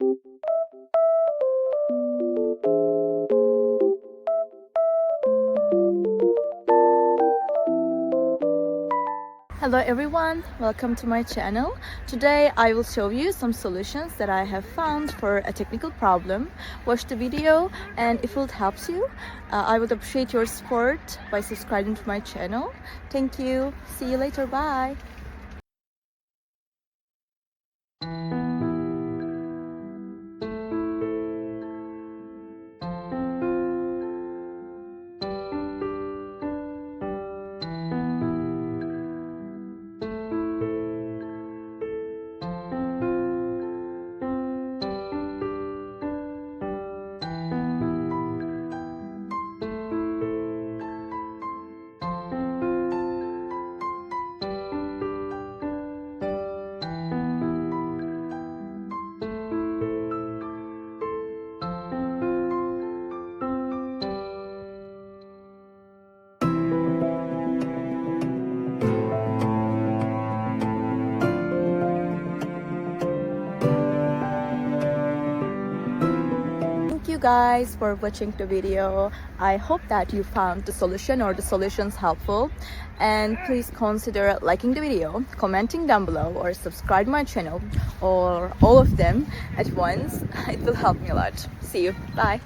Hello everyone, welcome to my channel. Today I will show you some solutions that I have found for a technical problem. Watch the video, and if it helps you, I would appreciate your support by subscribing to my channel. Thank you. See you later. Bye. Thank you guys for watching the video. I hope that you found the solution or the solutions helpful, and please consider liking the video, commenting down below, or subscribe my channel, or all of them at once. It will help me a lot. See you. Bye.